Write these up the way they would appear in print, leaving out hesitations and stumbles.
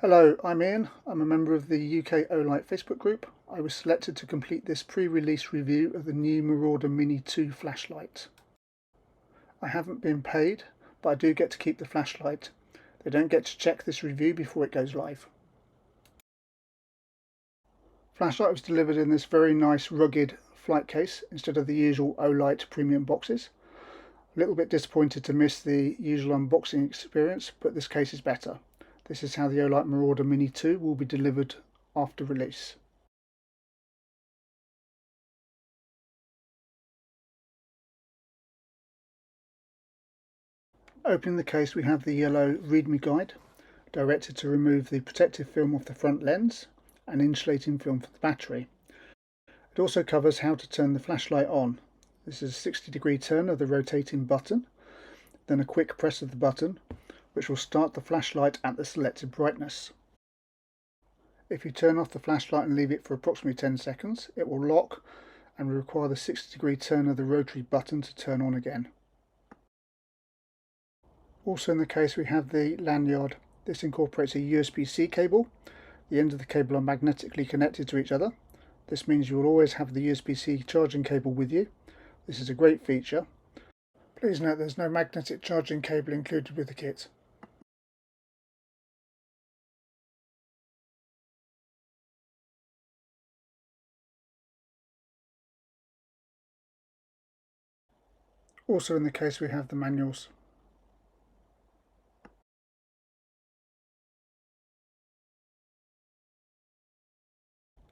Hello, I'm Ian. I'm a member of the UK Olight Facebook group. I was selected to complete this pre-release review of the new Marauder Mini 2 flashlight. I haven't been paid, but I do get to keep the flashlight. They don't get to check this review before it goes live. Flashlight was delivered in this very nice rugged flight case instead of the usual Olight premium boxes. A little bit disappointed to miss the usual unboxing experience, but this case is better. This is how the Olight Marauder Mini 2 will be delivered after release. Opening the case, we have the yellow README guide directed to remove the protective film off the front lens and insulating film for the battery. It also covers how to turn the flashlight on. This is a 60-degree turn of the rotating button, then a quick press of the button, which will start the flashlight at the selected brightness. If you turn off the flashlight and leave it for approximately 10 seconds, it will lock and will require the 60-degree turn of the rotary button to turn on again. Also in the case we have the lanyard. This incorporates a USB-C cable. The ends of the cable are magnetically connected to each other. This means you will always have the USB-C charging cable with you. This is a great feature. Please note there's no magnetic charging cable included with the kit. Also in the case we have the manuals.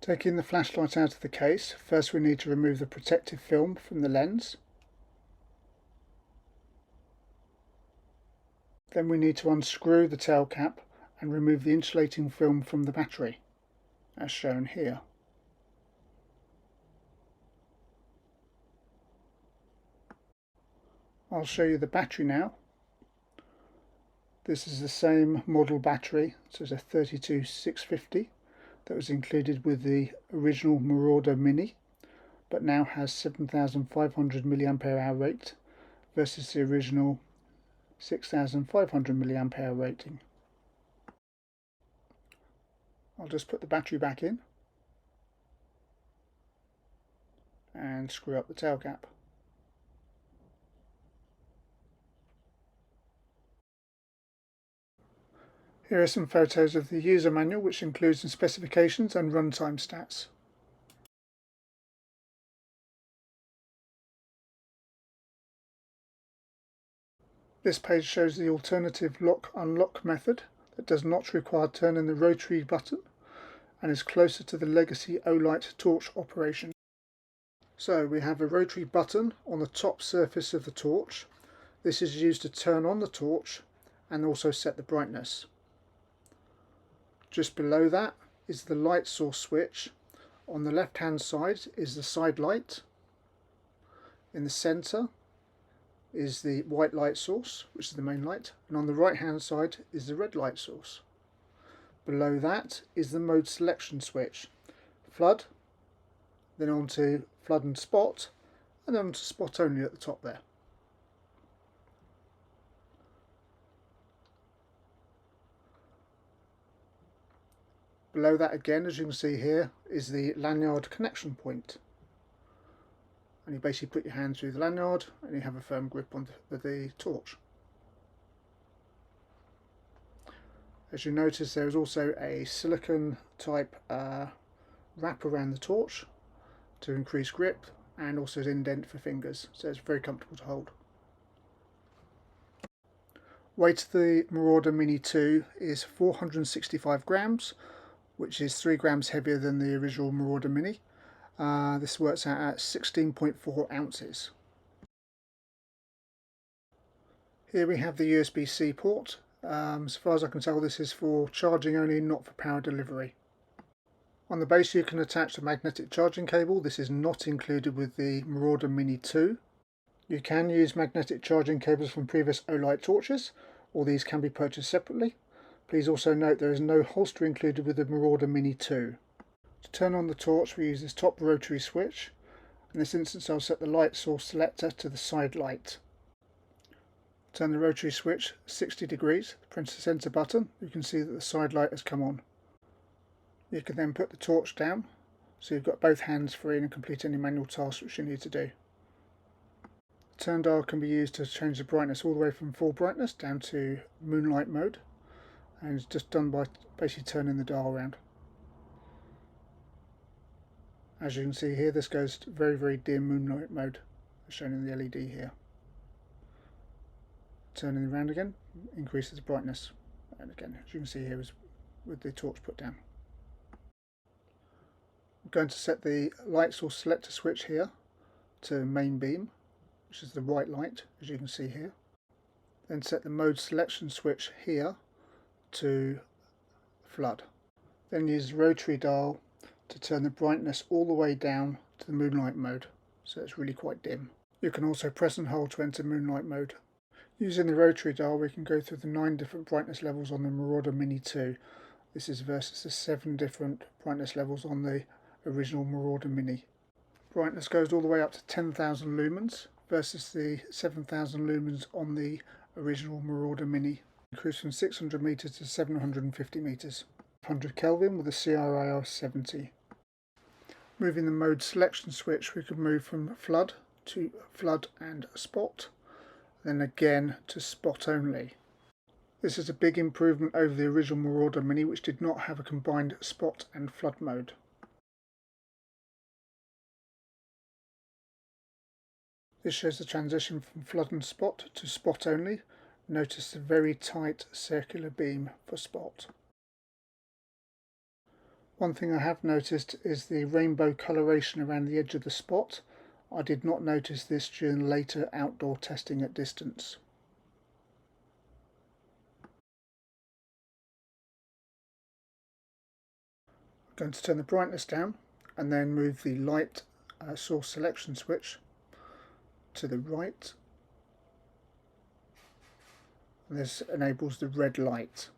Taking the flashlight out of the case, first we need to remove the protective film from the lens. Then we need to unscrew the tail cap and remove the insulating film from the battery, as shown here. I'll show you the battery now. This is the same model battery, so it's a 32650 that was included with the original Marauder Mini, but now has 7500 mAh rate versus the original 6500 mAh rating. I'll just put the battery back in and screw up the tail cap. Here are some photos of the user manual, which includes some specifications and runtime stats. This page shows the alternative lock-unlock method that does not require turning the rotary button and is closer to the legacy Olight torch operation. So we have a rotary button on the top surface of the torch. This is used to turn on the torch and also set the brightness. Just below that is the light source switch. On the left hand side is the side light. In the centre is the white light source, which is the main light, and on the right hand side is the red light source. Below that is the mode selection switch. Flood, then onto flood and spot, and then onto spot only at the top there. Below that again, as you can see here, is the lanyard connection point. And you basically put your hand through the lanyard and you have a firm grip on the torch. As you notice, there is also a silicone type wrap around the torch to increase grip, and also an indent for fingers, so it's very comfortable to hold. Weight of the Marauder Mini 2 is 465 grams, which is 3 grams heavier than the original Marauder Mini. This works out at 16.4 ounces. Here we have the USB-C port. As far as I can tell, this is for charging only, not for power delivery. On the base you can attach a magnetic charging cable. This is not included with the Marauder Mini 2. You can use magnetic charging cables from previous Olight torches, or these can be purchased separately. Please also note there is no holster included with the Marauder Mini 2. To turn on the torch we use this top rotary switch. In this instance I'll set the light source selector to the side light. Turn the rotary switch 60 degrees, press the centre button, you can see that the side light has come on. You can then put the torch down, so you've got both hands free and complete any manual tasks which you need to do. The turn dial can be used to change the brightness all the way from full brightness down to moonlight mode, and it's just done by basically turning the dial around. As you can see here, this goes to very dim moonlight mode, as shown in the LED here. Turning it around again increases the brightness, and again, as you can see here, is with the torch put down. I'm going to set the light source selector switch here to main beam, which is the white light, as you can see here. Then set the mode selection switch here to flood. Then use the rotary dial to turn the brightness all the way down to the moonlight mode, so it's really quite dim. You can also press and hold to enter moonlight mode. Using the rotary dial, we can go through the 9 different brightness levels on the Marauder Mini 2. This is versus the 7 different brightness levels on the original Marauder Mini. Brightness goes all the way up to 10,000 lumens versus the 7,000 lumens on the original Marauder Mini. Increase from 600 meters to 750 meters. 100 Kelvin with a CRI of 70. Moving the mode selection switch, we can move from flood to flood and spot, then again to spot only. This is a big improvement over the original Marauder Mini, which did not have a combined spot and flood mode. This shows the transition from flood and spot to spot only. Notice the very tight circular beam for spot. One thing I have noticed is the rainbow coloration around the edge of the spot. I did not notice this during later outdoor testing at distance. I'm going to turn the brightness down and then move the light source selection switch to the right. And this enables the red light.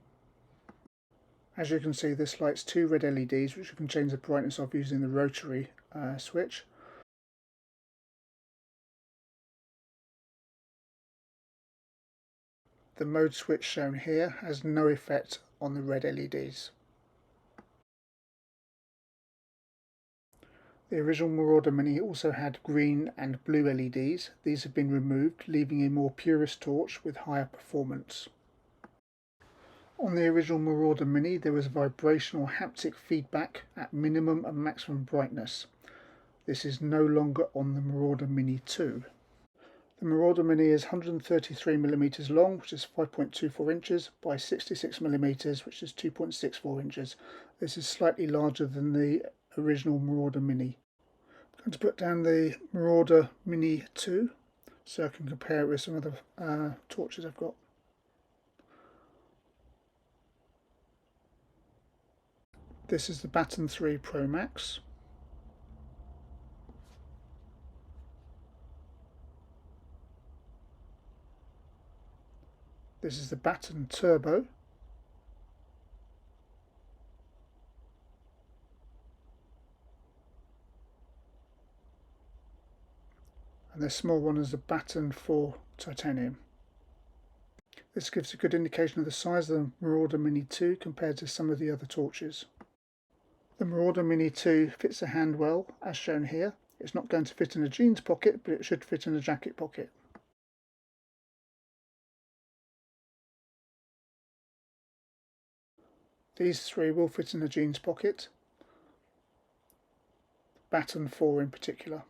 As you can see, this lights 2 red LEDs, which you can change the brightness of using the rotary switch. The mode switch shown here has no effect on the red LEDs. The original Marauder Mini also had green and blue LEDs. These have been removed, leaving a more purist torch with higher performance. On the original Marauder Mini, there was vibrational haptic feedback at minimum and maximum brightness. This is no longer on the Marauder Mini 2. The Marauder Mini is 133mm long, which is 5.24 inches, by 66mm, which is 2.64 inches. This is slightly larger than the original Marauder Mini. I'm going to put down the Marauder Mini 2 so I can compare it with some other torches I've got. This is the Baton 3 Pro Max. This is the Baton Turbo. And the small one is the Baton 4 Titanium. This gives a good indication of the size of the Marauder Mini 2 compared to some of the other torches. The Marauder Mini 2 fits the hand well, as shown here. It's not going to fit in a jeans pocket, but it should fit in a jacket pocket. These 3 will fit in a jeans pocket, Baton 4 in particular.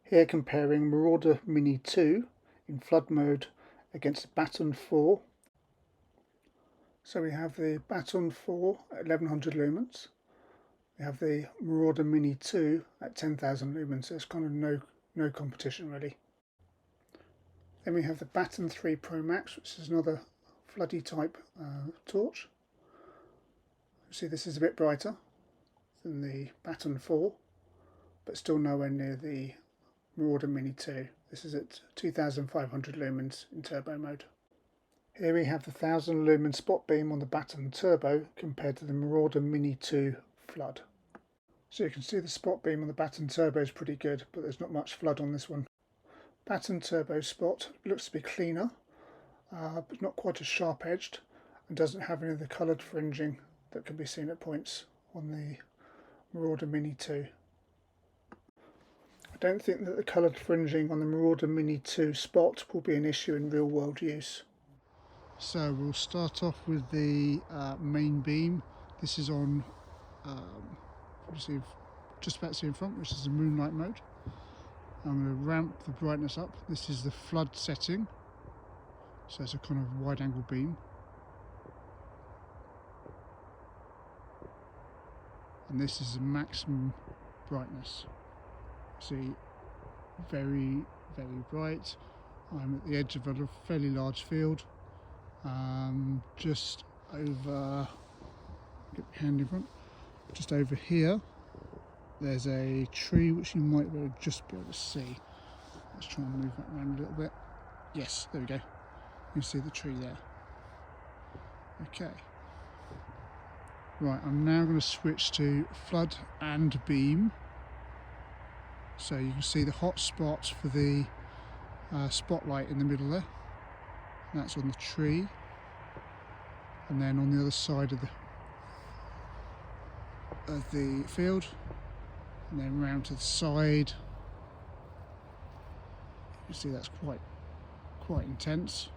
Here comparing Marauder Mini 2 in flood mode against Baton 4. So we have the Baton 4 at 1100 lumens. We have the Marauder Mini 2 at 10,000 lumens, so it's kind of no competition really. Then we have the Baton 3 Pro Max, which is another floody type torch. You see this is a bit brighter than the Baton 4, but still nowhere near the Marauder Mini 2. This is at 2500 lumens in turbo mode. Here we have the 1000 lumen spot beam on the Baton Turbo compared to the Marauder Mini 2 flood. So you can see the spot beam on the Baton Turbo is pretty good, but there's not much flood on this one. batten turbo spot looks to be cleaner, but not quite as sharp edged, and doesn't have any of the coloured fringing that can be seen at points on the Marauder Mini 2. I don't think that the coloured fringing on the Marauder Mini 2 spot will be an issue in real world use. So we'll start off with the main beam. This is on, just about to see in front, which is the moonlight mode. I'm going to ramp the brightness up. This is the flood setting, so it's a kind of wide angle beam. And this is the maximum brightness. See, very, very bright. I'm at the edge of a fairly large field. Just over, get my hand in front, just over here there's a tree which you might just be able to see. Let's try and move that around a little bit. Yes, there we go. You can see the tree there. Okay. Right, I'm now going to switch to flood and beam. So you can see the hot spot for the spotlight in the middle there. That's on the tree. And then on the other side of the field, and then round to the side. You see that's quite intense.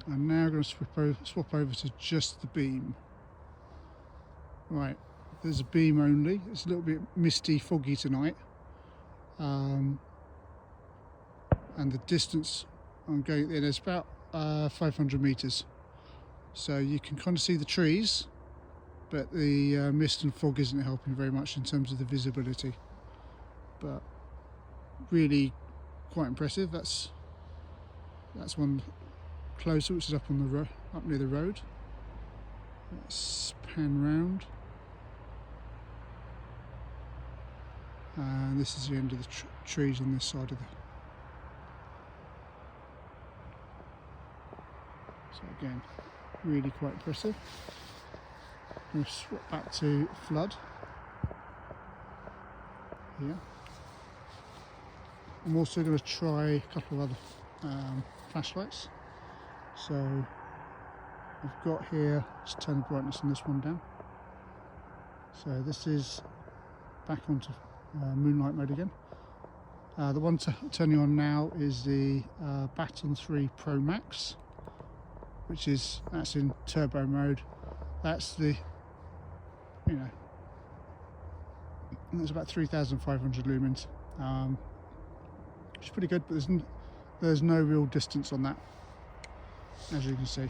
I'm now going to swap over to just the beam. Right, there's a beam only. It's a little bit misty, foggy tonight, and the distance I'm going in is about 500 meters. So you can kind of see the trees, but the mist and fog isn't helping very much in terms of the visibility. But really quite impressive. That's one closer, which is up on the up near the road. Let's pan round, and this is the end of the trees on this side of the. So again, really quite impressive. I'm going to swap back to flood here. I'm also going to try a couple of other flashlights. So I've got here, let's turn the brightness on this one down. So this is back onto moonlight mode again. The one turning on now is the Baton 3 Pro Max, that's in turbo mode. That's the, that's about 3,500 lumens. Which is pretty good, but there's no real distance on that, as you can see.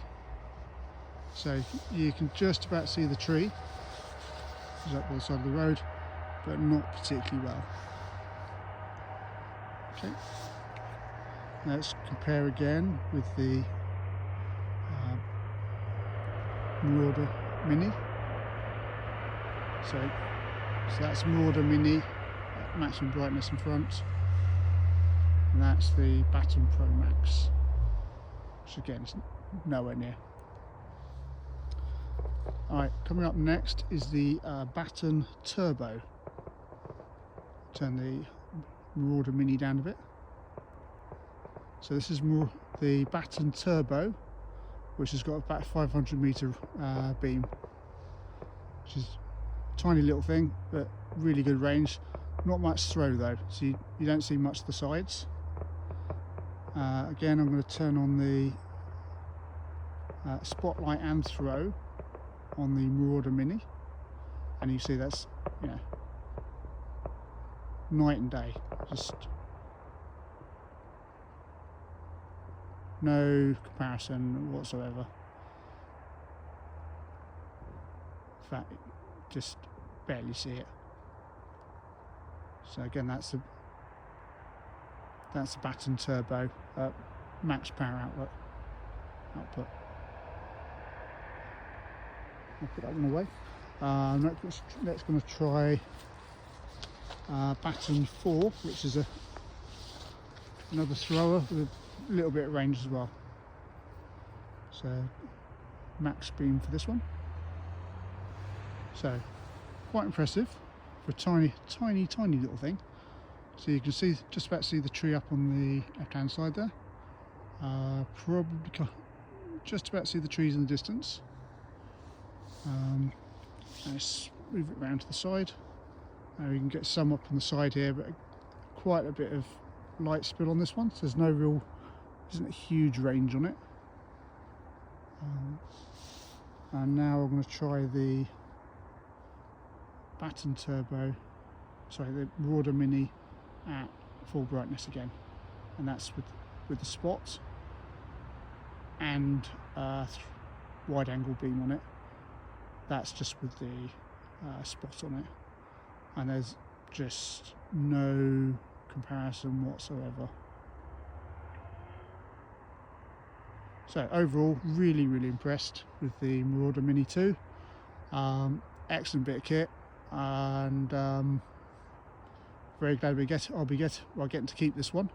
So you can just about see the tree. It's up the side of the road, but not particularly well. Okay. Let's compare again with the Marauder Mini. So that's Marauder Mini, maximum brightness in front, and that's the Baton Pro Max, which again is nowhere near. Alright, coming up next is the Baton Turbo. Turn the Marauder Mini down a bit. So this is the Baton Turbo, which has got about a 500 meter beam, which is a tiny little thing, but really good range. Not much throw though, so you don't see much of the sides. Again, I'm going to turn on the spotlight and throw on the Marauder Mini, and you see that's night and day. Just no comparison whatsoever. In fact, just barely see it. So again, that's the Baton Turbo max power output. I'll put that one away. Next going to try Baton 4, which is another thrower with a little bit of range as well. So max beam for this one. So quite impressive for a tiny little thing. So you can see, just about see the tree up on the left hand side there. Probably just about see the trees in the distance. Let's move it around to the side. Now you can get some up on the side here, but quite a bit of light spill on this one, so there's no real, isn't a huge range on it. And now I'm going to try the the Marauder Mini at full brightness again, and that's with the spot and wide angle beam on it. That's just with the spot on it, and there's just no comparison whatsoever. So overall, really impressed with the Marauder Mini 2. Excellent bit of kit, and very glad I'll be getting to keep this one.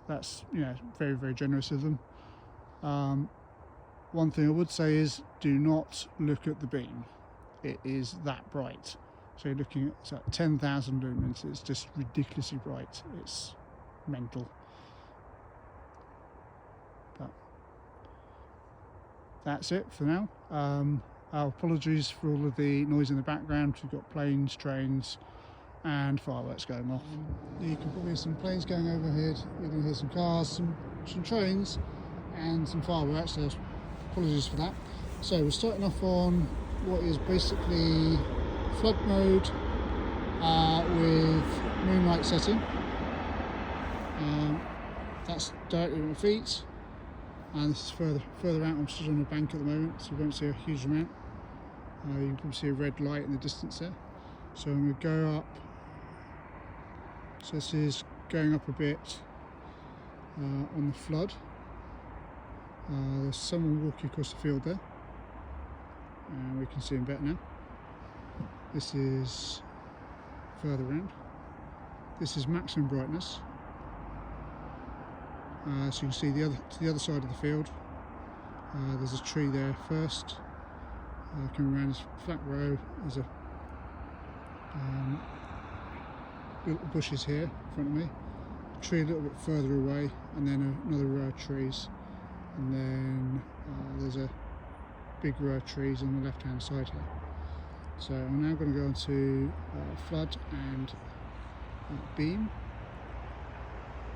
That's, you know, very generous of them. One thing I would say is, do not look at the beam. It is that bright. So you're looking at 10,000 lumens. It's just ridiculously bright. It's mental. But that's it for now. Our apologies for all of the noise in the background. We've got planes, trains and fireworks going off. You can probably hear some planes going overhead. You're going to hear some cars, some trains and some fireworks. So apologies for that. So we're starting off on what is basically flood mode with moonlight setting. That's directly at my feet, and this is further out. I'm stood on a bank at the moment, so you won't see a huge amount. You can probably see a red light in the distance there. So I'm going to go up. So this is going up a bit on the flood. There's someone walking across the field there, and we can see him better now. This is further round. This is maximum brightness. So you can see to the other side of the field. There's a tree there first. Coming around this flat row, there's a little bushes here in front of me. A tree a little bit further away, and then another row of trees, and then there's a big row of trees on the left hand side here. So I'm now going to go on to flood and beam.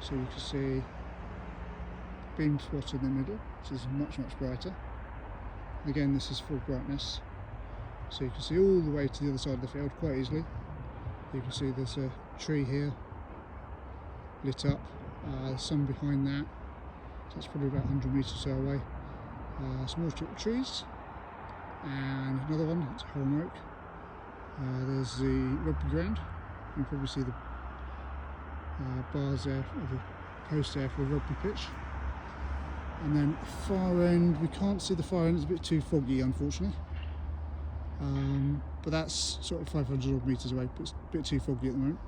So you can see beam spot in the middle, which is much brighter. Again, this is full brightness, so you can see all the way to the other side of the field quite easily. You can see there's a tree here lit up, some behind that, so it's probably about 100 metres or so away. Some more trees, and another one, it's a holm oak. There's the rugby ground. You can probably see the bars there, or the post there for a rugby pitch. And then far end, we can't see the far end, it's a bit too foggy unfortunately. But that's sort of 500 odd metres away, but it's a bit too foggy at the moment.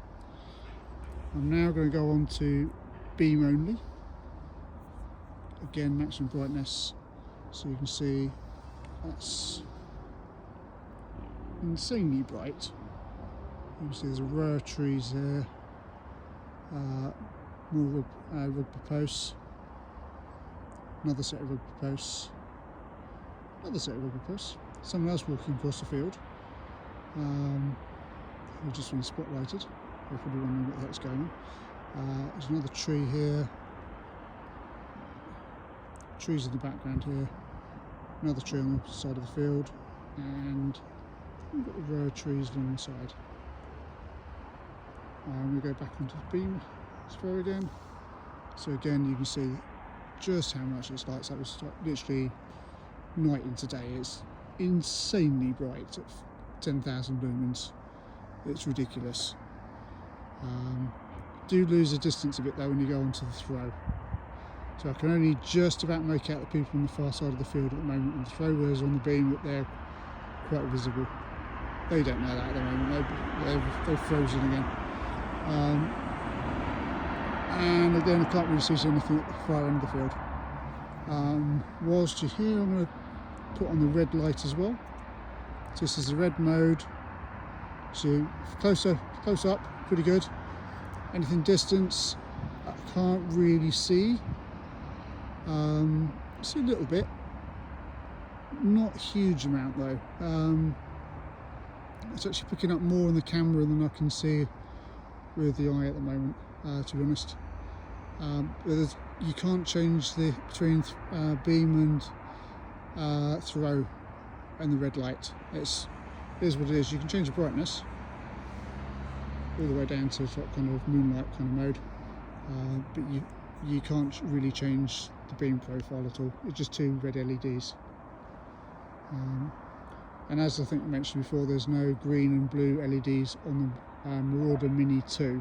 I'm now going to go on to beam only. Again, maximum brightness, so you can see that's insanely bright. You can see there's a row of trees there, more rugby posts, another set of rugby posts, another set of rugby posts, someone else walking across the field, who's just been spotlighted. You're probably wondering what the heck's going on. There's another tree here, trees in the background here, another tree on the opposite side of the field, and we've got a row of trees along the side. We go back onto the beam sphere again. So again, you can see just how much it lights up. It's literally night into day. It's insanely bright at 10,000 lumens. It's ridiculous. Do lose the distance a bit though when you go onto the throw. So I can only just about make out the people on the far side of the field at the moment, and the throw wheels on the beam up there quite visible. They don't know that at the moment. They're frozen again. And again, I can't really see anything at the far end of the field. Whilst you're here, I'm going to put on the red light as well. So this is the red mode. So close up, pretty good. Anything distance, I can't really see. See a little bit, not a huge amount though. It's actually picking up more on the camera than I can see with the eye at the moment, to be honest. But you can't change the between beam and throw and the red light. It is what it is. You can change the brightness all the way down to sort of kind of moonlight kind of mode, but you can't really change the beam profile at all. It's just two red LEDs. And as I think I mentioned before, there's no green and blue LEDs on the Marauder Mini 2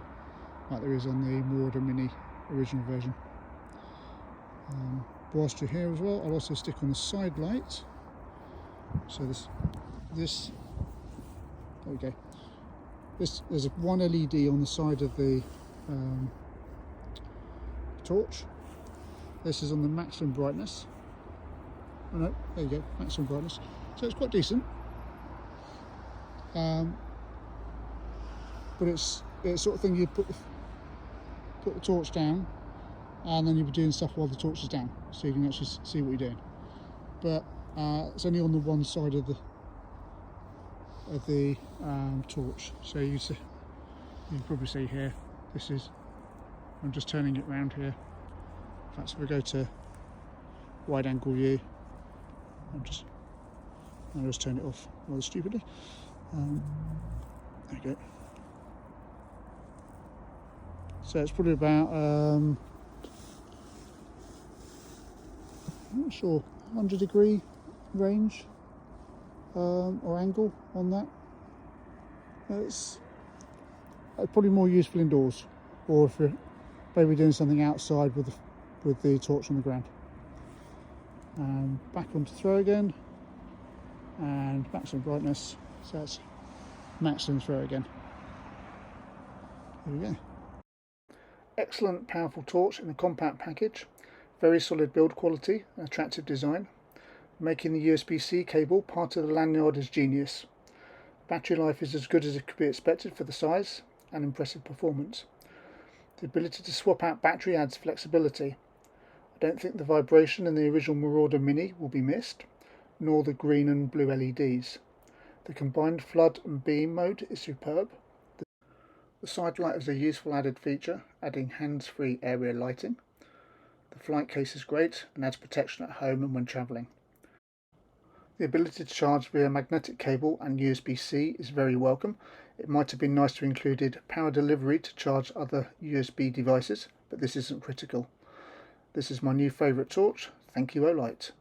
like there is on the Marauder Mini original version. Whilst you're here as well, I'll also stick on the side light. So this there we go. There's one LED on the side of the torch. This is on the maximum brightness. Oh no, there you go, maximum brightness. So it's quite decent. But it's sort of thing you put the torch down, and then you'll be doing stuff while the torch is down, so you can actually see what you're doing. But it's only on the one side of the torch. So you can probably see here. I'm just turning it around here. In fact, if we go to wide angle view, I'll just turn it off rather stupidly. There you go. So it's probably about I'm not sure, 100-degree range or angle on that. It's probably more useful indoors, or if you're maybe doing something outside with the torch on the ground. Back onto throw again, and maximum brightness, so that's maximum throw again. There we go. Excellent powerful torch in a compact package, very solid build quality and attractive design. Making the USB-C cable part of the lanyard is genius. Battery life is as good as it could be expected for the size, and impressive performance. The ability to swap out battery adds flexibility. I don't think the vibration in the original Marauder Mini will be missed, nor the green and blue LEDs. The combined flood and beam mode is superb. The side light is a useful added feature, adding hands-free area lighting. The flight case is great and adds protection at home and when travelling. The ability to charge via magnetic cable and USB-C is very welcome. It might have been nice to included power delivery to charge other USB devices, but this isn't critical. This is my new favourite torch. Thank you, Olight.